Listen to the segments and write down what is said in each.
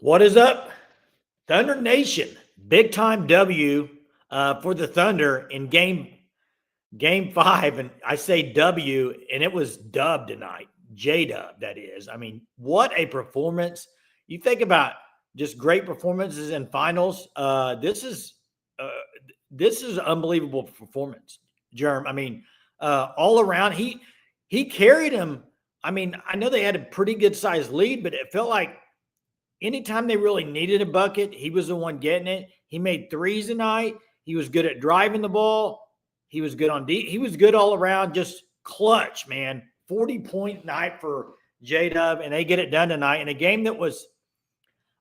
What is up, Thunder Nation? Big time W for the Thunder in game 5, and I say W, and it was Dub tonight, J Dub. That is, I mean, what a performance! You think about just great performances in finals. Uh, this is unbelievable performance, Germ. I mean, all around he carried him. I mean, I know they had a pretty good sized lead, but it felt like anytime they really needed a bucket, he was the one getting it. He made threes tonight. He was good at driving the ball. He was good on D. He was good all around, just clutch, man. 40-point night for J Dub, and they get it done tonight in a game that was.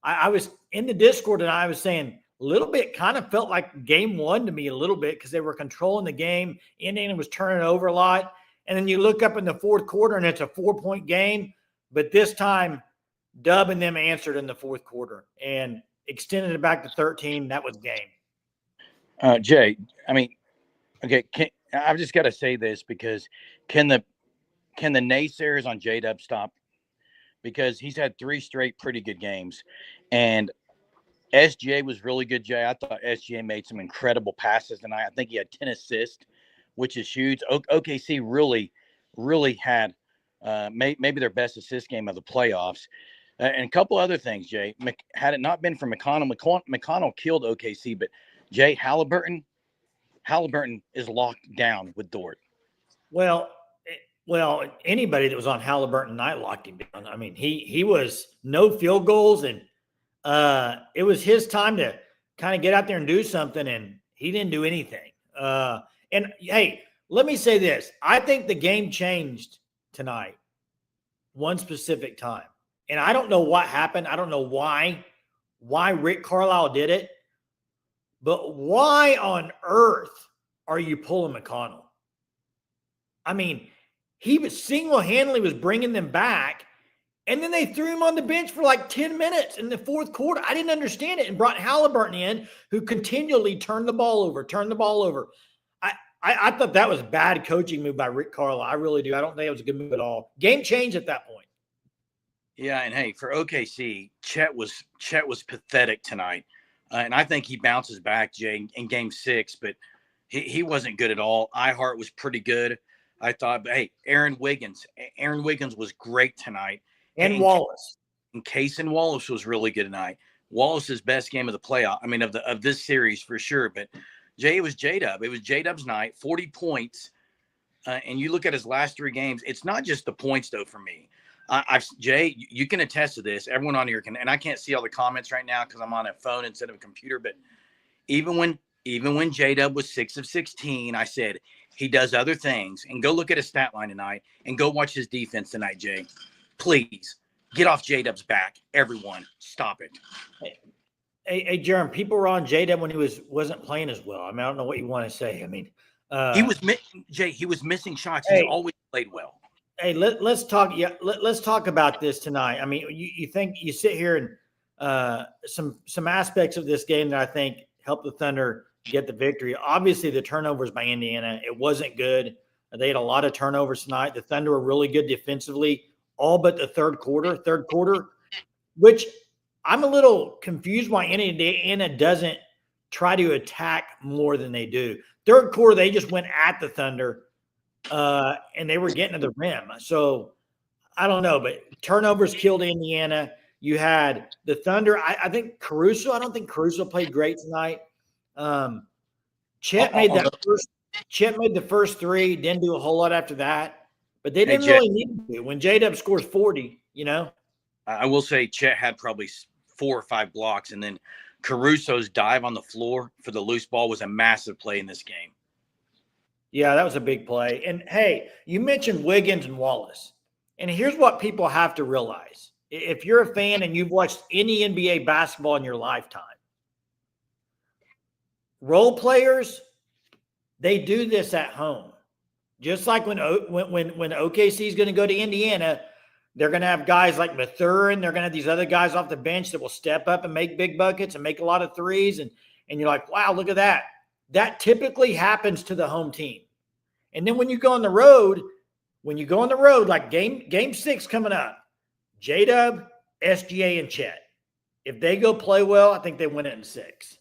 I was in the Discord and I was saying a little bit kind of felt like game one to me a little bit because they were controlling the game. Indiana was turning over a lot. And then you look up in the fourth quarter and it's a 4-point game. But this time, Dub and them answered in the fourth quarter and extended it back to 13. That was game. Jay, I mean, okay, I've just got to say this because can the naysayers on J-Dub stop? Because he's had 3 straight pretty good games. And SGA was really good, Jay. I thought SGA made some incredible passes tonight. I think he had 10 assists, which is huge. OKC really had maybe their best assist game of the playoffs. And a couple other things, Jay. Had it not been for McConnell killed OKC, but Jay, Halliburton is locked down with Dort. Well, anybody that was on Halliburton tonight locked him down. I mean, he was no field goals, and it was his time to kind of get out there and do something, and he didn't do anything. And hey, let me say this. I think the game changed tonight, one specific time. And I don't know what happened. I don't know why Rick Carlisle did it. But why on earth are you pulling McConnell? I mean, he was single-handedly was bringing them back, and then they threw him on the bench for like 10 minutes in the fourth quarter. I didn't understand it and brought Halliburton in, who continually turned the ball over. I thought that was a bad coaching move by Rick Carlisle. I really do. I don't think it was a good move at all. Game changed at that point. Yeah, and hey, for OKC, Chet was pathetic tonight. And I think he bounces back, Jay, in game 6, but he wasn't good at all. Ihart was pretty good. I thought, but hey, Aaron Wiggins was great tonight. And Wallace. And Case and Wallace was really good tonight. Wallace's best game of the playoff. I mean, of this series for sure. But Jay, it was J-Dub. It was J-Dub's night, 40 points. And you look at his last 3 games, it's not just the points, though, for me. Jay, you can attest to this. Everyone on here can, and I can't see all the comments right now because I'm on a phone instead of a computer. But even when J-Dub was 6 of 16, I said he does other things. And go look at his stat line tonight, and go watch his defense tonight, Jay. Please get off J-Dub's back. Everyone, stop it. Hey, Jerem, people were on J-Dub when he wasn't playing as well. I mean, I don't know what you want to say. I mean, he was missing shots. He's always played well. Hey, let's talk. Yeah, let's talk about this tonight. I mean, you think you sit here and some aspects of this game that I think helped the Thunder get the victory. Obviously, the turnovers by Indiana, it wasn't good. They had a lot of turnovers tonight. The Thunder were really good defensively, all but the third quarter, which I'm a little confused why Indiana doesn't try to attack more than they do. Third quarter, they just went at the Thunder. And they were getting to the rim. So I don't know, but turnovers killed Indiana. You had the Thunder. I think Caruso. I don't think Caruso played great tonight. Chet made the first 3. Didn't do a whole lot after that, but they didn't really need to. When J-Dub scores 40, I will say Chet had probably 4 or 5 blocks, and then Caruso's dive on the floor for the loose ball was a massive play in this game. Yeah, that was a big play. And, hey, you mentioned Wiggins and Wallace. And here's what people have to realize. If you're a fan and you've watched any NBA basketball in your lifetime, role players, they do this at home. Just like when OKC is going to go to Indiana, they're going to have guys like Mathurin. They're going to have these other guys off the bench that will step up and make big buckets and make a lot of threes. And you're like, wow, look at that. That typically happens to the home team. And then when you go on the road, like game 6 coming up, J-Dub, SGA, and Chet. If they go play well, I think they win it in 6.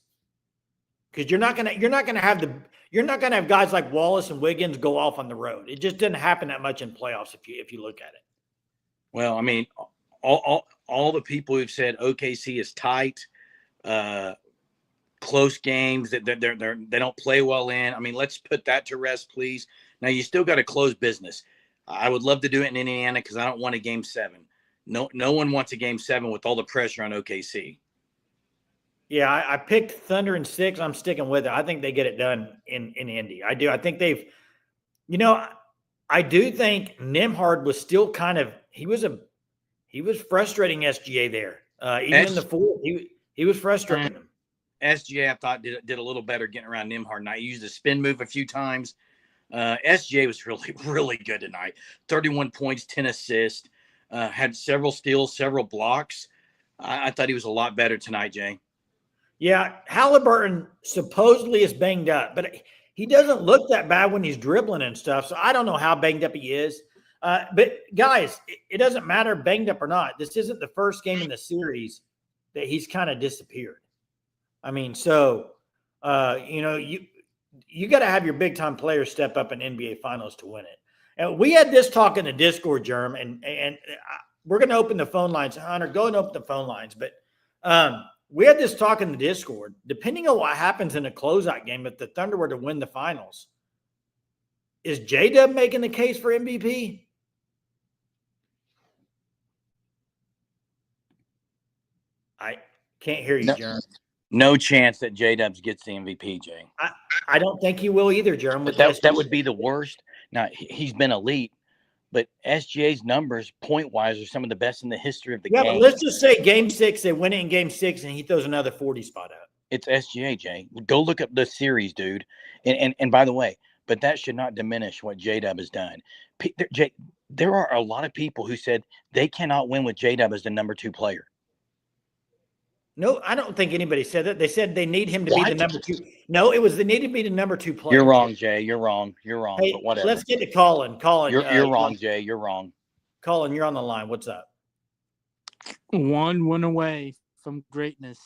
Because you're not gonna have guys like Wallace and Wiggins go off on the road. It just didn't happen that much in playoffs if you look at it. Well, I mean, all the people who've said OKC is tight, close games that they don't play well in. I mean, let's put that to rest, please. Now you still got to close business. I would love to do it in Indiana because I don't want a game 7. No one wants a game 7 with all the pressure on OKC. Yeah, I picked Thunder in 6. I'm sticking with it. I think they get it done in Indy. I do. I think they've, I do think Nembhard was still kind of he was frustrating SGA there. Even in the 4th, he was frustrating them. SGA, I thought, did a little better getting around Nembhard. And I used a spin move a few times. SGA was really, really good tonight. 31 points, 10 assists, had several steals, several blocks. I thought he was a lot better tonight, Jay. Yeah, Halliburton supposedly is banged up, but he doesn't look that bad when he's dribbling and stuff. So I don't know how banged up he is. But guys, it doesn't matter banged up or not. This isn't the first game in the series that he's kind of disappeared. I mean, so you got to have your big time players step up in NBA Finals to win it. And we had this talk in the Discord, Jerm, and we're going to open the phone lines. Hunter, go and open the phone lines. But we had this talk in the Discord. Depending on what happens in a closeout game, if the Thunder were to win the finals, is J-Dub making the case for MVP? I can't hear you, Jerm. No chance that J-Dubs gets the MVP, Jay. I don't think he will either, Jerm. That would be the worst. Now, he's been elite, but SGA's numbers, point-wise, are some of the best in the history of the game. Yeah, but let's just say Game 6, they win it in Game 6, and he throws another 40 spot up. It's SGA, Jay. Go look up the series, dude. And by the way, but that should not diminish what J-Dub has done. Jay, there are a lot of people who said they cannot win with J-Dub as the number 2 player. No, I don't think anybody said that. They said they need him to be the number 2. No, it was they need to be the number 2 player. You're wrong, Jay. You're wrong. Hey, but whatever. Let's get to Colin. Colin, you're wrong, Jay. You're wrong. Colin, you're on the line. What's up? 1 win away from greatness.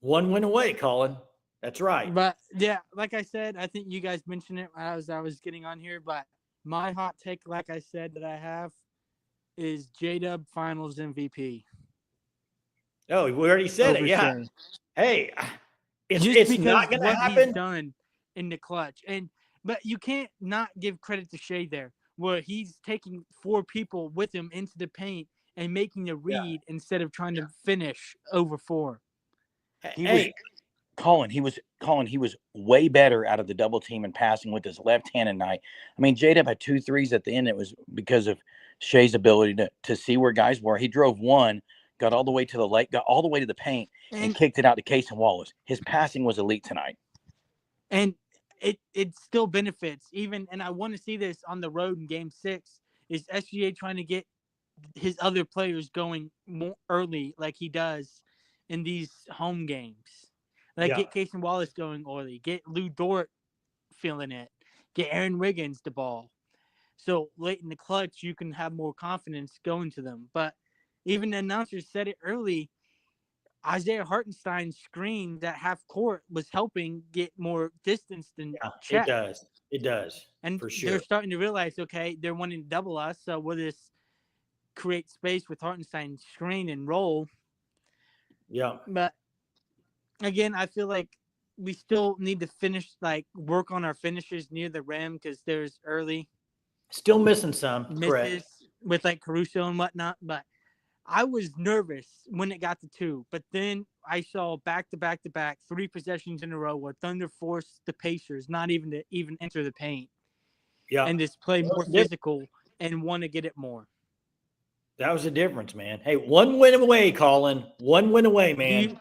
1 win away, Colin. That's right. But yeah, like I said, I think you guys mentioned it as I was getting on here. But my hot take, like I said, that I have is J-Dub Finals MVP. Oh, we already said it. Yeah. Shea. Hey, it's not going to happen. He's done in the clutch, but you can't not give credit to Shea there, where he's taking 4 people with him into the paint and making a read instead of trying to finish over 4. Colin, he was way better out of the double team and passing with his left hand tonight. I mean, J-Dub had 2 threes at the end. It was because of Shea's ability to see where guys were. He drove 1. Got all the way to the lake, got all the way to the paint, and kicked it out to Case and Wallace. His passing was elite tonight. And it still benefits. And I want to see this on the road in Game 6, is SGA trying to get his other players going more early like he does in these home games. Get Case and Wallace going early. Get Lou Dort feeling it. Get Aaron Wiggins the ball. So late in the clutch, you can have more confidence going to them. But even the announcers said it early. Isaiah Hartenstein's screen that half court was helping get more distance than Chet. It does. And for sure. They're starting to realize, okay, they're wanting to double us, so we'll just create space with Hartenstein's screen and roll. Yeah. But again, I feel like we still need to work on our finishes near the rim because there's early. Still missing some. Misses correct. With Caruso and whatnot, but I was nervous when it got to 2, but then I saw back-to-back 3 possessions in a row where Thunder forced the Pacers not even to enter the paint. Yeah. And just play more physical and want to get it more. That was the difference, man. Hey, 1 win away, Colin. 1 win away, man.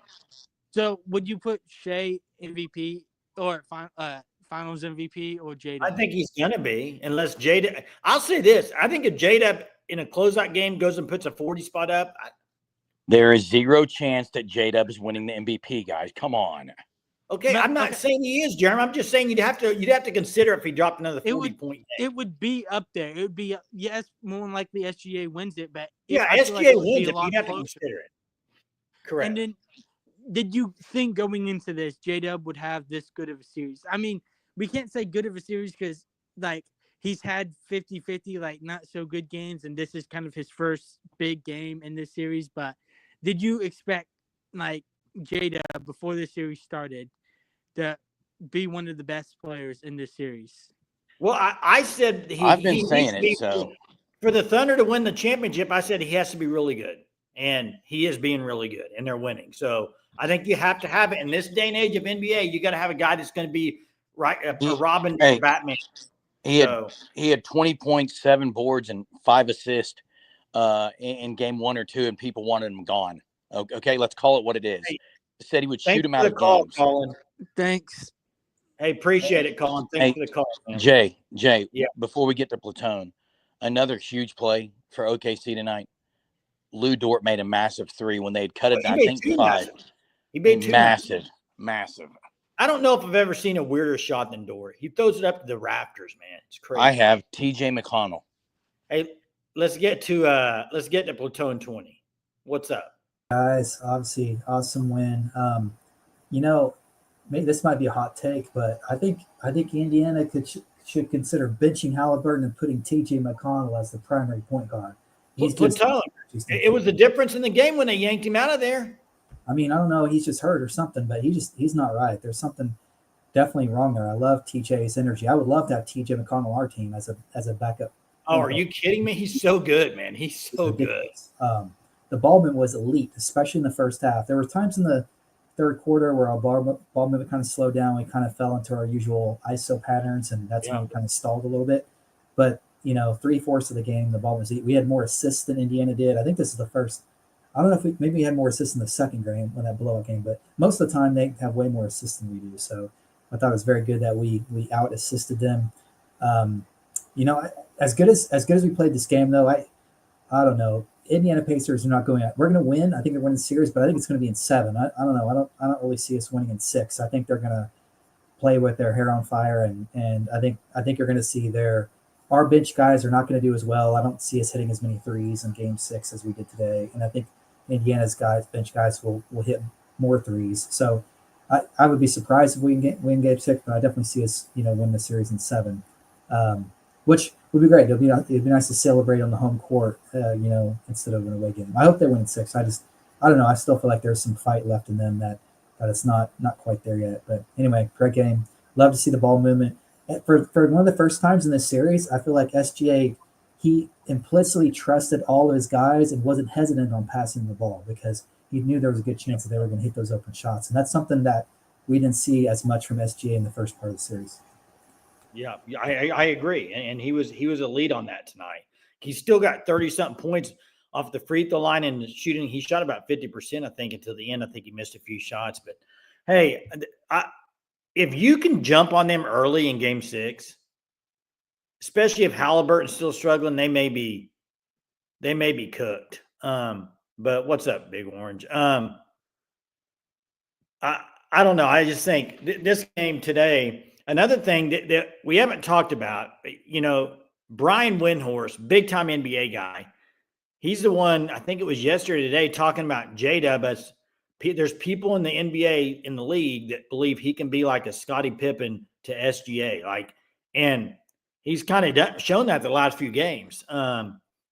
So would you put Shea MVP or Finals MVP or J-Dub? I think he's going to be, unless J-Dub. I'll say this. I think if J-Dub in a closeout game goes and puts a 40 spot up, there is 0 chance that J-Dub is winning the MVP, guys. Come on. Okay, I'm not saying he is, Jeremy. I'm just saying you'd have to consider if he dropped another 40-point game. It would be up there. It would be more than likely SGA wins it, but SGA wins it. You'd have to consider it. Correct. And then, did you think going into this, J-Dub would have this good of a series? I mean, we can't say good of a series because, like, he's had 50-50, like, not so good games, and this is kind of his first big game in this series. But did you expect, like, J-Dub, before the series started, to be one of the best players in this series? Well, I said I've been he saying needs to be, it. So for the Thunder to win the championship, I said he has to be really good. And he is being really good, and they're winning. So I think you have to have it in this day and age of NBA. You got to have a guy that's going to be right, a Robin or Batman. He had 20 points, 7 boards, and 5 assists in game 1 or 2, and people wanted him gone. Okay, let's call it what it is. Hey, Said he would shoot him out of call, games. Colin. Thanks. Hey, appreciate it, Colin. Thanks for the call, man. Jay, yeah. Before we get to Platone, another huge play for OKC tonight. Lou Dort made a massive 3 when they had cut it, I think, 5. He made 2 massive. I don't know if I've ever seen a weirder shot than Dort. He throws it up to the rafters, man. It's crazy. I have. TJ McConnell. Hey, let's get to Platone 20. What's up? Guys, obviously, awesome win. Maybe this might be a hot take, but I think Indiana should consider benching Halliburton and putting T.J. McConnell as the primary point guard. It was the difference in the game when they yanked him out of there. I mean, I don't know, he's just hurt or something, but he's not right. There's something definitely wrong there. I love TJ's energy. I would love to have T.J. McConnell on our team as a backup. Oh, are you kidding me? He's so good, man. He's so good. The ball movement was elite, especially in the first half. There were times in the third quarter where our ball movement kind of slowed down. We kind of fell into our usual ISO patterns, and that's when we kind of stalled a little bit. But 3/4 of the game, the ball was. We had more assists than Indiana did. I think this is the first. I don't know if maybe we had more assists in the second game when that blowout game, but most of the time they have way more assists than we do. So I thought it was very good that we out assisted them. As good as we played this game, though, I don't know. Indiana Pacers are not going out. We're going to win. I think they're winning the series, but I think it's going to be in 7. I don't know. I don't really see us winning in 6. I think they're going to play with their hair on fire, and I think you're going to see our bench guys are not going to do as well. I don't see us hitting as many threes in Game 6 as we did today, and I think Indiana's bench guys will hit more threes. So I would be surprised if we can win Game 6, but I definitely see us win the series in 7. Which would be great. It'd be nice to celebrate on the home court, instead of an away game. I hope they win in 6. I don't know. I still feel like there's some fight left in them that it's not quite there yet. But anyway, great game. Love to see the ball movement. For one of the first times in this series, I feel like SGA, he implicitly trusted all of his guys and wasn't hesitant on passing the ball because he knew there was a good chance that they were going to hit those open shots. And that's something that we didn't see as much from SGA in the first part of the series. Yeah, I agree, and he was a lead on that tonight. He still got 30-something points off the free throw line and shooting. He shot about 50%, I think, until the end. I think he missed a few shots, but hey, if you can jump on them early in Game 6, especially if Halliburton's still struggling, they may be cooked. But what's up, Big Orange? I don't know. I just think this game today. Another thing that we haven't talked about, Brian Windhorst, big time NBA guy. He's the one, I think it was yesterday today, talking about J-Dub as there's people in the NBA in the league that believe he can be like a Scottie Pippen to SGA. And he's kind of shown that the last few games.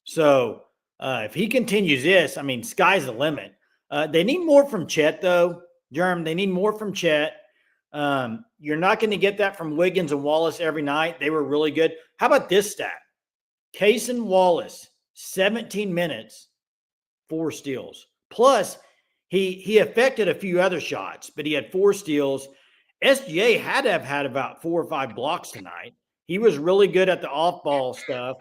So if he continues this, I mean, sky's the limit. They need more from Chet, though, Jerm. They need more from Chet. You're not going to get that from Wiggins and Wallace every night. They were really good. How about this stat? Cason Wallace, 17 minutes, 4 steals. Plus, he affected a few other shots, but he had 4 steals. SGA had to have had about 4 or 5 blocks tonight. He was really good at the off-ball stuff.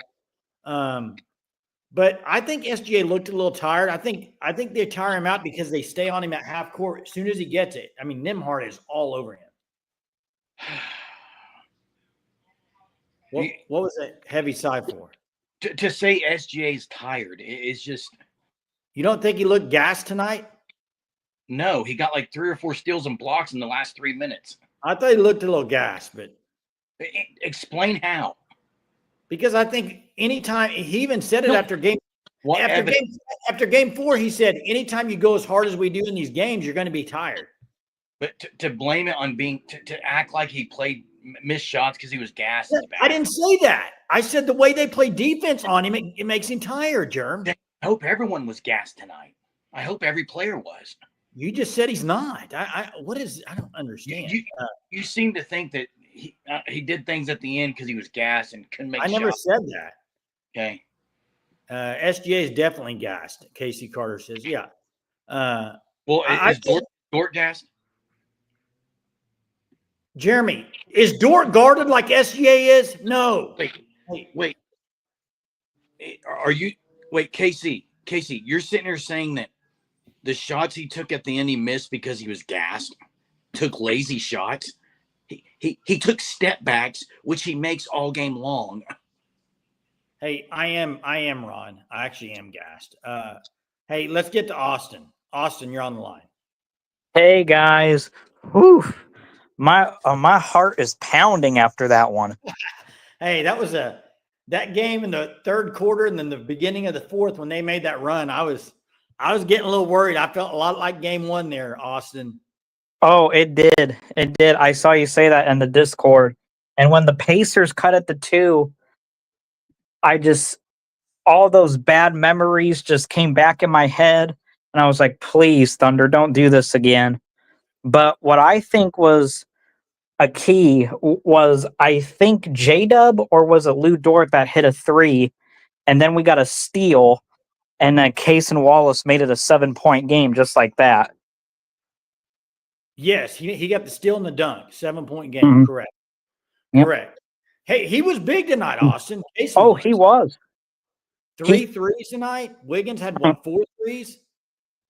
But I think SGA looked a little tired. I think they tire him out because they stay on him at half court as soon as he gets it. I mean, Nembhard is all over him. What was that heavy side for? To say SGA is tired is just. You don't think he looked gassed tonight? No, he got like 3 or 4 steals and blocks in the last 3 minutes. I thought he looked a little gassed, but explain how. Because I think anytime he even said it after game, What After game 4, he said, anytime you go as hard as we do in these games, you're going to be tired. But to blame it on to act like he played missed shots because he was gassed. I didn't say that. I said the way they play defense on him, it makes him tired, Germ. I hope everyone was gassed tonight. I hope every player was. You just said he's not. I don't understand. You seem to think that he did things at the end because he was gassed and couldn't make shots. I never said that. Okay. SGA is definitely gassed. Casey Carter says, yeah. Well, is Dort gassed? Jeremy, is Dort guarded like SGA is? No. Wait. Casey, you're sitting here saying that the shots he took at the end he missed because he was gassed, took lazy shots. He took step backs, which he makes all game long. Hey, I am Ron. I actually am gassed. Hey, let's get to Austin. Austin, you're on the line. Hey guys. Whew. My heart is pounding after that one. Hey, that game in the third quarter and then the beginning of the fourth when they made that run, I was getting a little worried. I felt a lot like game 1 there, Austin. Oh, it did. It did. I saw you say that in the Discord. And when the Pacers cut at the 2, all those bad memories just came back in my head. And I was like, please, Thunder, don't do this again. But what I think was a key was, I think J-Dub or was it Lou Dort that hit a 3, and then we got a steal, and then Case and Wallace made it a 7-point game just like that. Yes, he got the steal and the dunk, 7-point game. Mm-hmm. Correct. Yep. Correct. Hey, he was big tonight, Austin. He was. 3 threes tonight. Wiggins had 4 threes.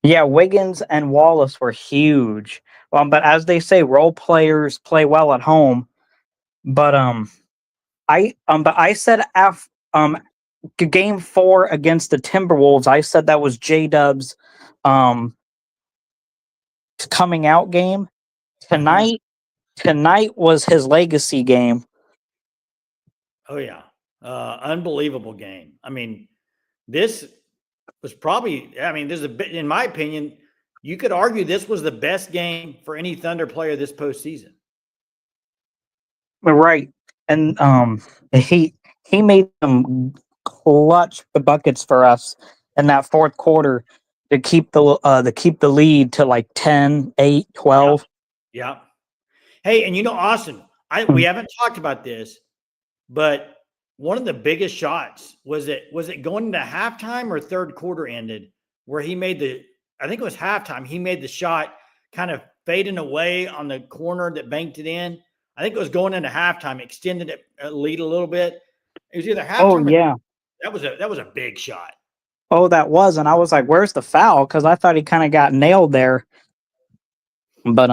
Yeah, Wiggins and Wallace were huge. But as they say, role players play well at home. But I said game 4 against the Timberwolves, I said that was J-Dub's coming out game. Tonight was his legacy game. Oh yeah. Unbelievable game. I mean, this was probably, there's a bit, in my opinion, you could argue this was the best game for any Thunder player this postseason. Right. And he made some clutch buckets for us in that fourth quarter to keep the lead to like 10, 8, 12. Yeah. Hey, and Austin, we haven't talked about this, but one of the biggest shots was it going into halftime or third quarter ended where he made I think it was halftime. He made the shot kind of fading away on the corner that banked it in. I think it was going into halftime, extended it lead a little bit. It was either halftime. Oh yeah, that was a big shot. Oh, that was, and I was like, "Where's the foul?" Because I thought he kind of got nailed there. But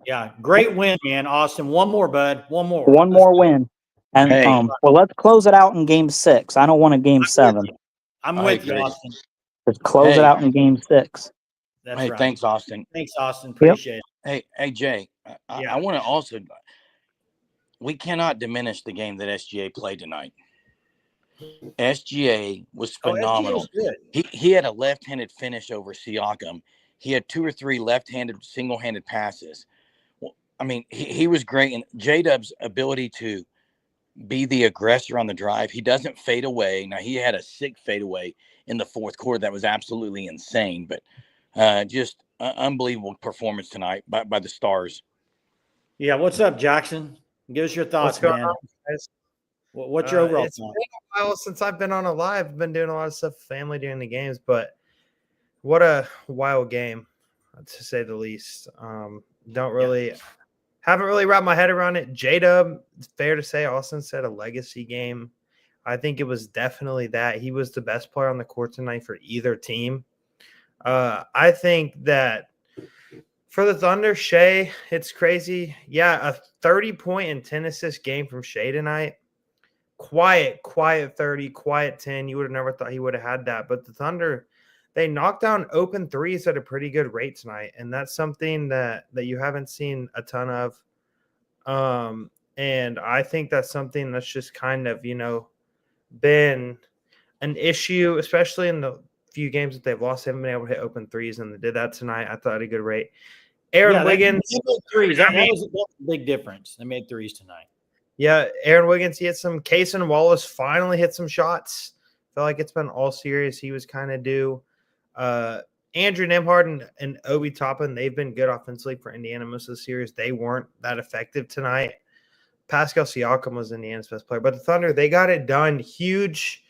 yeah, great win, man, Austin. One more, bud. One more win, and well, let's close it out in Game 6. I don't want a Game 7. I'm with you, Austin. Let's close it out in Game 6. That's right. Thanks, Austin. Thanks, Austin. Appreciate it. Hey, Jay. I want to also. We cannot diminish the game that SGA played tonight. SGA was phenomenal. He had a left-handed finish over Siakam. He had 2 or 3 left-handed single-handed passes. Well, I mean, he was great. And J-Dub's ability to be the aggressor on the drive, he doesn't fade away. Now, he had a sick fadeaway in the fourth quarter that was absolutely insane. But just unbelievable performance tonight by the Stars. Yeah, what's up, Jackson? Give us your thoughts, man. What's your overall It's been a while since I've been on a live. I've been doing a lot of stuff with family during the games, but what a wild game, to say the least. Haven't really wrapped my head around it. J-Dub, it's fair to say, Austin said a legacy game. I think it was definitely that. He was the best player on the court tonight for either team. I think that for the Thunder, Shai, it's crazy. Yeah, a 30-point and 10-assist game from Shai tonight. Quiet 30, quiet 10. You would have never thought he would have had that. But the Thunder, they knocked down open threes at a pretty good rate tonight. And that's something that you haven't seen a ton of. And I think that's something that's just kind of, been an issue, especially in the few games that they've lost. They haven't been able to hit open threes, and they did that tonight. I thought at a good rate. Aaron Wiggins. They made threes. That was a big difference. They made threes tonight. Yeah, Aaron Wiggins, he hit some. Cason Wallace finally hit some shots. Felt like it's been all series. He was kind of due. Andrew Nembhard and Obi Toppin, they've been good offensively for Indiana most of the series. They weren't that effective tonight. Pascal Siakam was Indiana's best player. But the Thunder, they got it done. Huge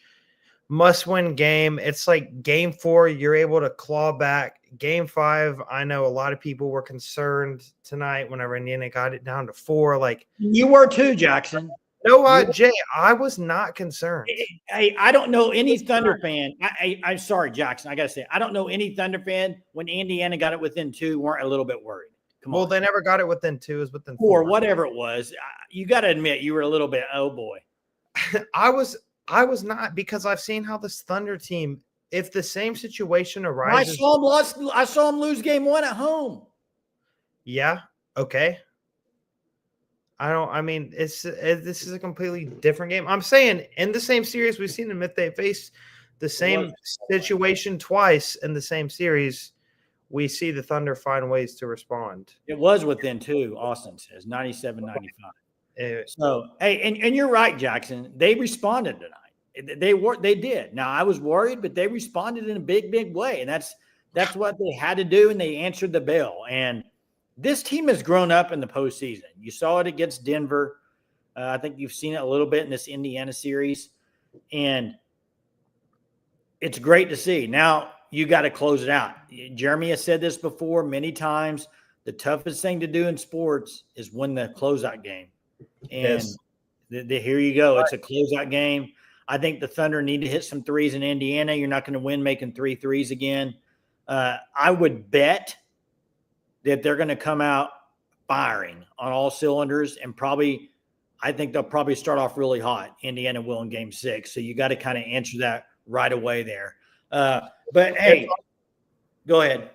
must-win game. It's like game 4, you're able to claw back. Game 5, I know a lot of people were concerned tonight whenever Indiana got it down to 4. Like, you were too, Jackson. No, Jay, I was not concerned. I don't know any Thunder fan. I'm sorry, Jackson. I got to say, I don't know any Thunder fan when Indiana got it within 2 weren't a little bit worried. Come on. Well, they never got it within 2. It was within 4, whatever it was. You got to admit you were a little bit, oh, boy. I was not, because I've seen how this Thunder team, if the same situation arises. I saw him lose game 1 at home. Yeah. Okay. This is a completely different game. I'm saying in the same series, we've seen them if they face the same situation twice in the same series, we see the Thunder find ways to respond. It was within 2, Austin says, 97-95. So, hey, and you're right, Jackson. They responded tonight. They did. Now, I was worried, but they responded in a big, big way. And that's what they had to do, and they answered the bell. And this team has grown up in the postseason. You saw it against Denver. I think you've seen it a little bit in this Indiana series. And it's great to see. Now, you got to close it out. Jeremy has said this before many times. The toughest thing to do in sports is win the closeout game. And here you go. It's a closeout game. I think the Thunder need to hit some threes in Indiana. You're not going to win making 3 threes again. I would bet that they're going to come out firing on all cylinders, and I think they'll probably start off really hot. Indiana will in game 6. So you got to kind of answer that right away there. But hey, go ahead.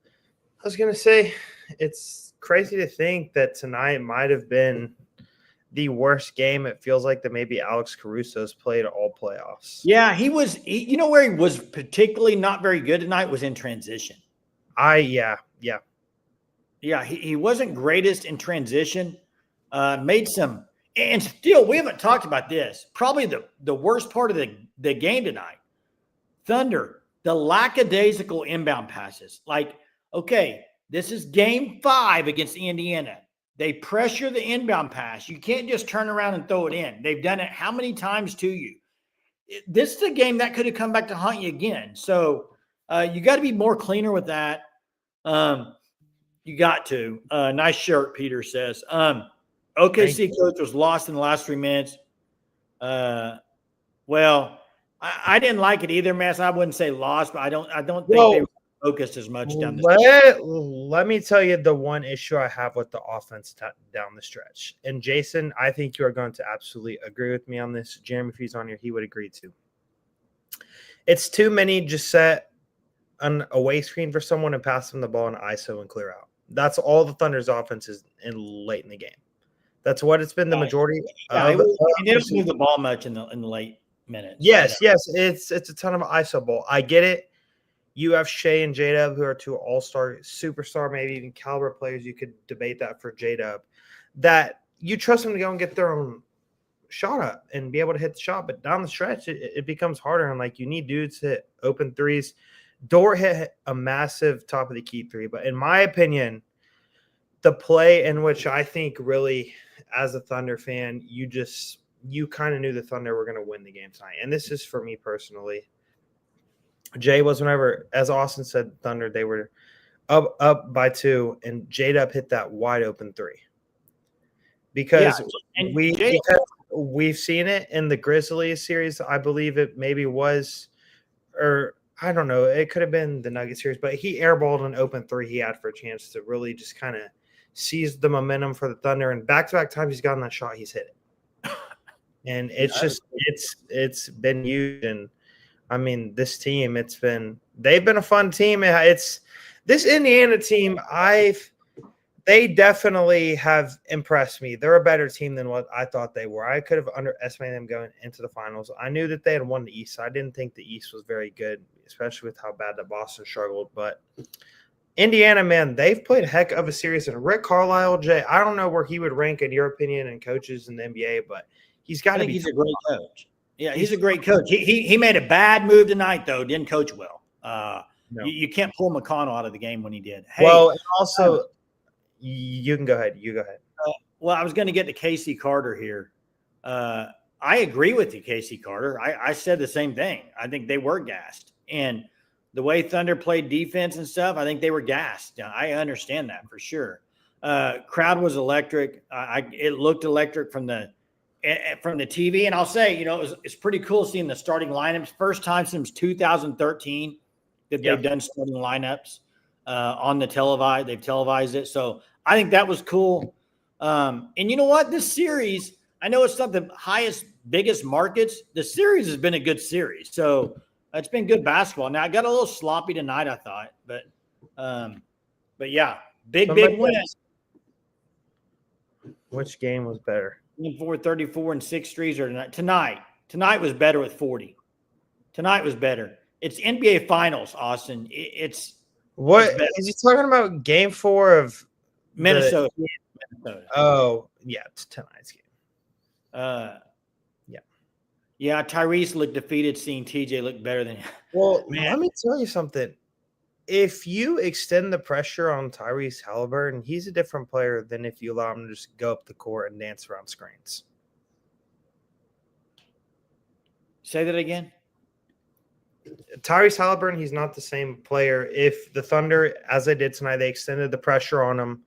I was going to say, it's crazy to think that tonight might have been the worst game. It feels like that maybe Alex Caruso's played all playoffs. Yeah, you know where he was particularly not very good tonight was in transition. Yeah, he wasn't greatest in transition. Made some, and still we haven't talked about this. Probably the worst part of the game tonight. Thunder, the lackadaisical inbound passes. Like, okay, this is game 5 against Indiana. They pressure the inbound pass. You can't just turn around and throw it in. They've done it how many times to you? This is a game that could have come back to haunt you again. So you got to be more cleaner with that. You got to. Nice shirt, Peter says. OKC coach was lost in the last 3 minutes. Well, I didn't like it either, man. So I wouldn't say lost, but I don't think they were focused as much down the Let me tell you the one issue I have with the offense down the stretch. And Jason, I think you are going to absolutely agree with me on this. Jeremy, if he's on here, he would agree too. It's too many just set an away screen for someone and pass them the ball in ISO and clear out. That's all the Thunder's offense is late in the game. That's what it's been the majority. They didn't move the ball much in the late minutes. Yes. It's a ton of ISO ball. I get it. You have Shai and J-Dub, who are 2 all-star, superstar, maybe even caliber players. You could debate that for J-Dub. That you trust them to go and get their own shot up and be able to hit the shot. But down the stretch, it becomes harder. And, like, you need dudes to hit open threes. Dort hit a massive top of the key 3. But in my opinion, the play in which I think really, as a Thunder fan, you kind of knew the Thunder were going to win the game tonight. And this is for me personally. Jay was whenever, as Austin said, Thunder, they were up by 2, and J-Dub hit that wide open 3. Because we've seen it in the Grizzlies series. I believe it maybe was, or I don't know, it could have been the Nuggets series, but he airballed an open 3 he had for a chance to really just kind of seize the momentum for the Thunder. And back-to-back times he's gotten that shot, he's hit it. And it's been used. And I mean, this team, they've been a fun team. It's this Indiana team. they definitely have impressed me. They're a better team than what I thought they were. I could have underestimated them going into the finals. I knew that they had won the East. I didn't think the East was very good, especially with how bad that Boston struggled. But Indiana, man, they've played a heck of a series. And Rick Carlisle, Jay, I don't know where he would rank in your opinion and coaches in the NBA, but he's got to be. He's a great coach. Yeah, he's a great coach. He made a bad move tonight, though. Didn't coach well. No. You can't pull McConnell out of the game when he did. Hey, Well, and also, you can go ahead. You go ahead. Well, I was going to get to Casey Carter here. I agree with you, Casey Carter. I said the same thing. I think they were gassed. And the way Thunder played defense and stuff, I think they were gassed. I understand that for sure. Crowd was electric. It looked electric from the TV. And I'll say, it's pretty cool seeing the starting lineups. First time since 2013 that they've done starting lineups on the televised. They've televised it. So I think that was cool. And you know what? This series, I know it's not the highest, biggest markets. The series has been a good series. So it's been good basketball. Now, I got a little sloppy tonight, I thought. But yeah, big win. Which game was better? 34 and 6 threes or tonight. Tonight was better with 40. Tonight was better. It's NBA Finals, Austin. It's is he talking about game 4 of Minnesota? Oh, yeah, it's tonight's game. Yeah, Tyrese looked defeated seeing TJ look better than him. Well, let me tell you something. If you extend the pressure on Tyrese Halliburton, he's a different player than if you allow him to just go up the court and dance around screens. Say that again. Tyrese Halliburton, he's not the same player. If the Thunder, as they did tonight, they extended the pressure on him,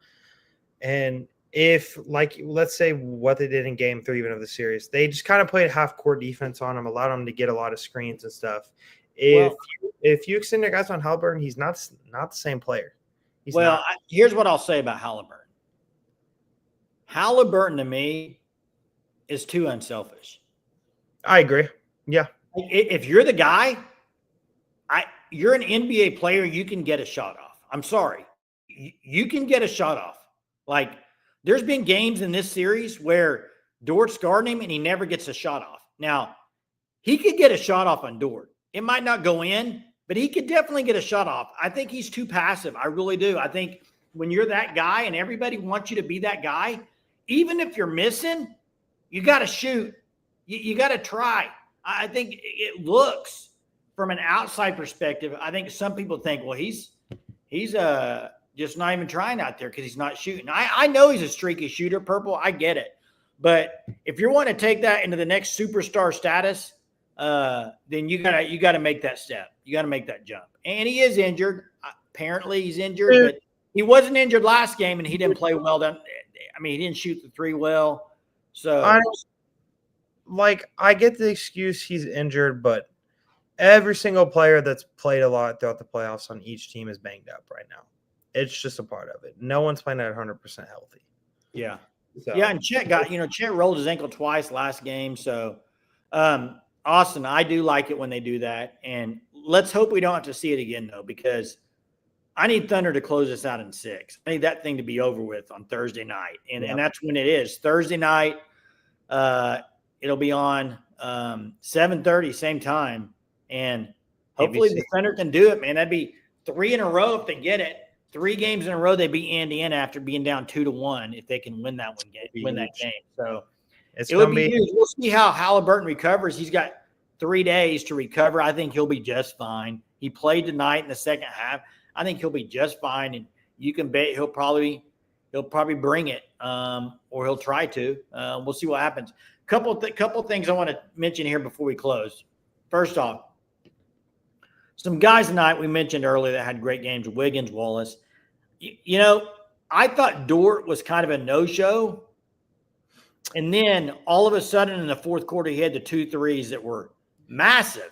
and if, like, let's say what they did in game 3 even of the series, they just kind of played half-court defense on him, allowed him to get a lot of screens and stuff. If you extend your guys on Halliburton, he's not the same player. Here's what I'll say about Halliburton. Halliburton, to me, is too unselfish. I agree. Yeah. If you're the guy, you're an NBA player, you can get a shot off. I'm sorry. You can get a shot off. Like, there's been games in this series where Dort's guarding him and he never gets a shot off. Now, he could get a shot off on Dort. It might not go in, but he could definitely get a shot off. I think he's too passive. I really do. I think when you're that guy and everybody wants you to be that guy, even if you're missing, you got to shoot. You got to try. I think it looks from an outside perspective. I think some people think, well, he's just not even trying out there because he's not shooting. I know he's a streaky shooter, Purple. I get it. But if you want to take that into the next superstar status, then you gotta make that step. You got to make that jump. And he is injured. Apparently he's injured, but he wasn't injured last game and he didn't play well. He didn't shoot the 3 well. So I get the excuse he's injured, but every single player that's played a lot throughout the playoffs on each team is banged up right now. It's just a part of it. No one's playing at 100% healthy. Yeah. So. Yeah, and Chet rolled his ankle twice last game. So, Austin, I do like it when they do that. And let's hope we don't have to see it again, though, because I need Thunder to close this out in 6. I need that thing to be over with on Thursday night. And that's when it is. Thursday night, it'll be on 7:30, same time. And hopefully the Thunder can do it, man. That'd be 3 in a row if they get it. 3 games in a row, they beat Indiana after being down 2-1 if they can win that game. So it would be huge. We'll see how Halliburton recovers. He's got 3 days to recover. I think he'll be just fine. He played tonight in the second half. I think he'll be just fine, and you can bet he'll probably bring it, or he'll try to. We'll see what happens. Couple things I want to mention here before we close. First off, some guys tonight we mentioned earlier that had great games, Wiggins, Wallace. I thought Dort was kind of a no-show. And then all of a sudden in the fourth quarter, he had the 2 threes that were massive.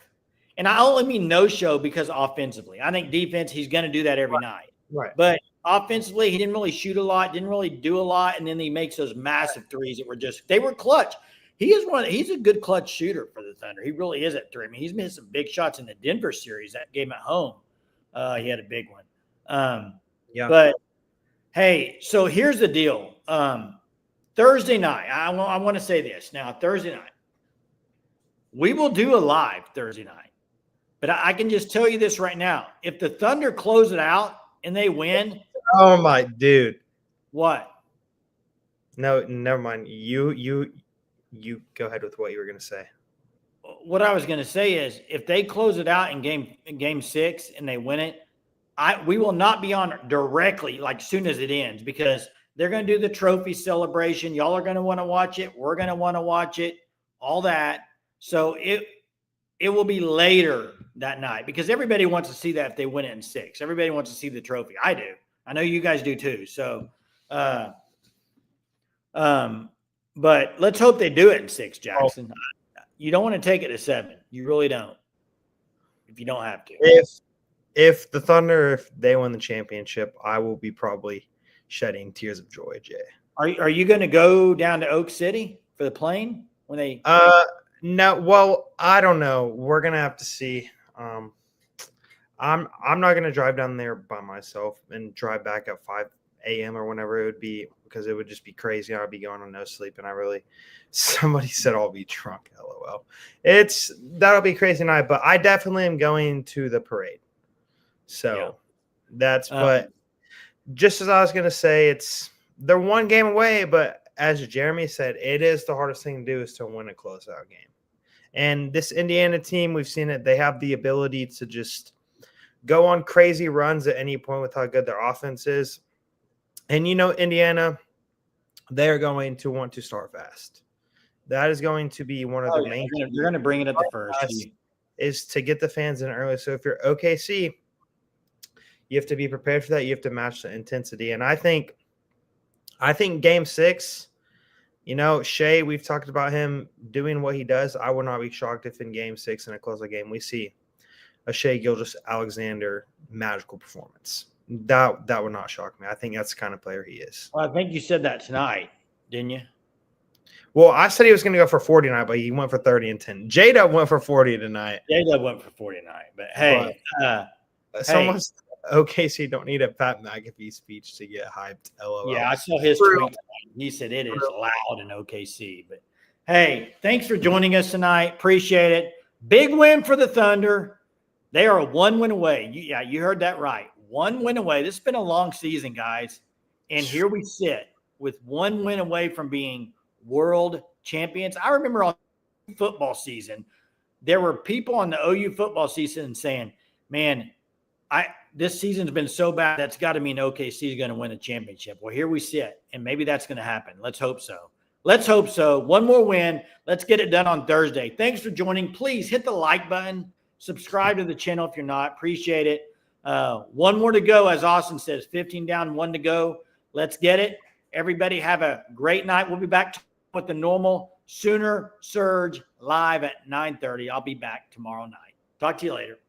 And I only mean no-show because offensively. I think defense, he's going to do that every night. Right. But offensively, he didn't really shoot a lot, didn't really do a lot. And then he makes those massive threes that were they were clutch. He's a good clutch shooter for the Thunder. He really is at 3. He's missed some big shots in the Denver series, that game at home. He had a big one. But Hey, so here's the deal. Thursday night, I want to say this now. Thursday night, we will do a live Thursday night, but I can just tell you this right now: if the Thunder close it out and they win, Oh my dude. what? No, never mind. You go ahead with what you were gonna say. What I was going to say is, if they close it out in game 6 and they win it, we will not be on directly like soon as it ends, because they're going to do the trophy celebration. Y'all are going to want to watch it. We're going to want to watch it. All that. So it will be later that night, because everybody wants to see that if they win it in 6. Everybody wants to see the trophy. I do. I know you guys do too. So, but let's hope they do it in 6, Jackson. You don't want to take it to 7. You really don't. If you don't have to. If the Thunder, if they win the championship, I will be probably shedding tears of joy, Jay. Are you going to go down to Oak City for the plane when they? No. Well, I don't know. We're gonna have to see. I'm not gonna drive down there by myself and drive back at 5 a.m. or whenever it would be, because it would just be crazy. I'd be going on no sleep, and somebody said I'll be drunk. LOL. That'll be a crazy night, but I definitely am going to the parade. So that's, but just as I was going to say, they're one game away, but as Jeremy said, it is the hardest thing to do is to win a closeout game. And this Indiana team, we've seen it. They have the ability to just go on crazy runs at any point with how good their offense is. And, Indiana, they are going to want to start fast. That is going to be one of the main. You're going to bring it up the first. Is to get the fans in early. So if you're OKC, you have to be prepared for that. You have to match the intensity. And I think game 6, Shai, we've talked about him doing what he does. I would not be shocked if in game 6 in a closer game we see a ShaiGilgeous-Alexander magical performance. That would not shock me. I think that's the kind of player he is. Well, I think you said that tonight, didn't you? Well, I said he was going to go for 40 tonight, but he went for 30 and 10. J-Dub went for 40 tonight. J-Dub went for 40 tonight. But hey, someone's OKC don't need a Pat McAfee speech to get hyped. LOL. Yeah, I saw his tweet. He said it is loud in OKC. But hey, thanks for joining us tonight. Appreciate it. Big win for the Thunder. They are 1 win away. You heard that right. 1 win away. This has been a long season, guys. And here we sit with 1 win away from being world champions. I remember on football season, there were people on the OU football season saying, man, this season's been so bad, that's got to mean OKC is going to win a championship. Well, here we sit, and maybe that's going to happen. Let's hope so. Let's hope so. 1 more win. Let's get it done on Thursday. Thanks for joining. Please hit the like button. Subscribe to the channel if you're not. Appreciate it. 1 more to go, as Austin says. 15 down, 1 to go. Let's get it. Everybody have a great night. We'll be back with the normal Sooner Surge live at 9:30. I'll be back tomorrow night. Talk to you later.